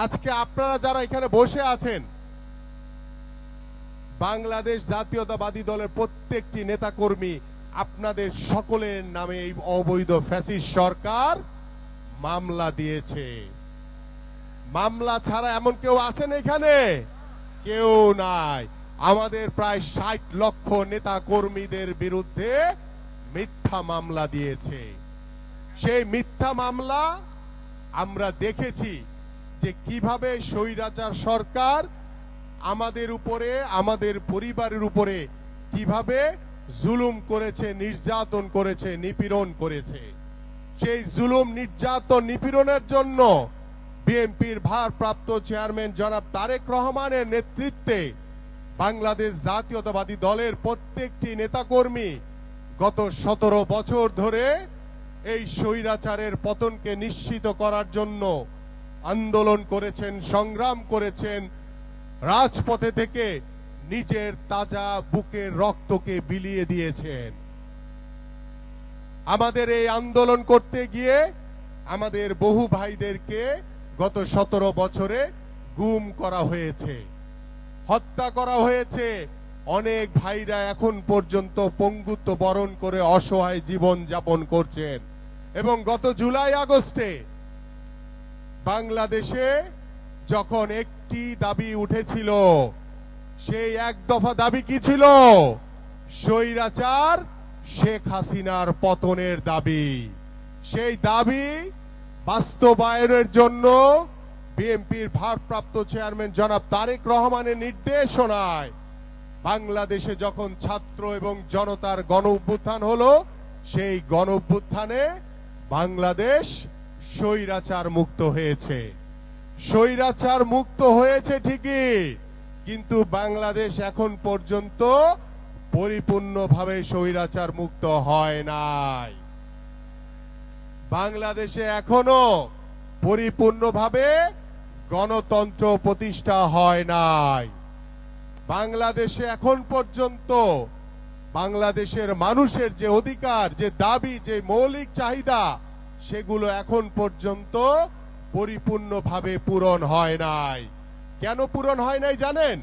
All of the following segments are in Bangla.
আজকে আপনারা যারা এখানে বসে আছেন, বাংলাদেশ জাতীয়তাবাদী দলের প্রত্যেকটি নেতাকর্মী আপনাদের সকলের নামে এই অবৈধ ফ্যাসিস্ট সরকার মামলা দিয়েছে। মামলা ছাড়া এমন কেউ আছেন এখানে? কেউ নাই। আমাদের প্রায় ৬০ লক্ষ নেতা কর্মীদের বিরুদ্ধে মিথ্যা মামলা দিয়েছে। সেই মিথ্যা মামলা আমরা দেখেছি যে কিভাবে স্বৈরাচার সরকার আমাদের উপরে, আমাদের পরিবারের উপরে কিভাবে জুলুম করেছে, নির্যাতন করেছে, নিপীড়ন করেছে। সেই জুলুম, নির্যাতন, নিপীড়নের জন্য বিএনপির ভারপ্রাপ্ত চেয়ারম্যান জনাব তারেক রহমানের নেতৃত্বে বাংলাদেশ জাতীয়তাবাদী দলের প্রত্যেকটি নেতাকর্মী গত ১৭ বছর ধরে এই স্বৈরাচারের পতনকে নিশ্চিত করার জন্য আন্দোলন করেছেন, সংগ্রাম করেছেন। রাজপথে থেকে নিজের তাজা বুকের রক্তকে বিলিয়ে দিয়েছেন। আমাদের এই আন্দোলন করতে গিয়ে আমাদের বহু ভাইদেরকে গত ১৭ বছরে গুম করা হয়েছে, হত্যা করা হয়েছে। অনেক ভাইরা এখন পর্যন্ত পঙ্গুত্ব বরণ করে অসহায় জীবন যাপন করছেন। এবং গত জুলাই আগস্টে বাংলাদেশে যখন একটি দাবি উঠেছিল, সেই এক দফা দাবি কি ছিল? স্বৈরাচার শেখ হাসিনার পতনের দাবি। সেই দাবি বাস্তবায়নের জন্য বিএনপির ভারপ্রাপ্ত চেয়ারম্যান জনাব তারেক রহমানের নির্দেশনায় বাংলাদেশে যখন ছাত্র এবং জনতার গণ অভ্যুত্থান হলো, সেই গণ অভ্যুত্থানে বাংলাদেশ স্বৈরাচার মুক্ত হয়েছে। স্বৈরাচার মুক্ত হয়েছে ঠিকই, কিন্তু বাংলাদেশ এখন পর্যন্ত পরিপূর্ণভাবে স্বৈরাচার মুক্ত হয় নাই। বাংলাদেশে এখনো পরিপূর্ণভাবে গণতন্ত্র প্রতিষ্ঠা হয় নাই। বাংলাদেশে এখন পর্যন্ত বাংলাদেশের মানুষের যে অধিকার, যে দাবি, যে মৌলিক চাহিদা, সেগুলো এখন পর্যন্ত পরিপূর্ণভাবে পূরণ হয় নাই। কেন পূরণ হয় নাই জানেন?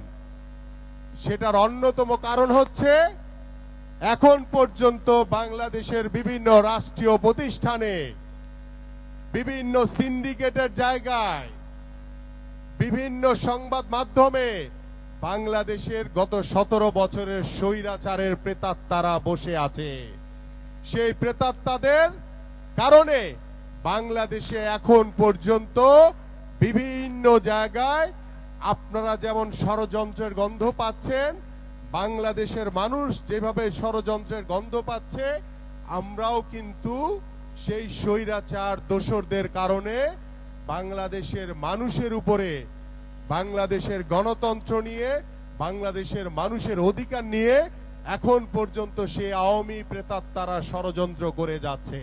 সেটার অন্যতম কারণ হচ্ছে এখন পর্যন্ত বাংলাদেশের বিভিন্ন রাষ্ট্রীয় প্রতিষ্ঠানে, বিভিন্ন সিন্ডিকেটের জায়গায়, বিভিন্ন সংবাদ মাধ্যমে বাংলাদেশের গত ১৭ বছরের স্বৈরাচারের প্রেতাত্মারা বসে আছে। সেই প্রেতাত্মাদের কারণে বাংলাদেশে এখন পর্যন্ত বিভিন্ন জায়গায় আপনারা যেমন ষড়যন্ত্রের গন্ধ পাচ্ছেন, বাংলাদেশের মানুষ যেভাবে ষড়যন্ত্রের গন্ধ পাচ্ছে, আমরাও কিন্তু সেই স্বৈরাচার দোসরদের কারণে বাংলাদেশের মানুষের উপরে, বাংলাদেশের গণতন্ত্র নিয়ে, বাংলাদেশের মানুষের অধিকার নিয়ে এখন পর্যন্ত সেই আওয়ামী প্রেতাত্মারা ষড়যন্ত্র করে যাচ্ছে।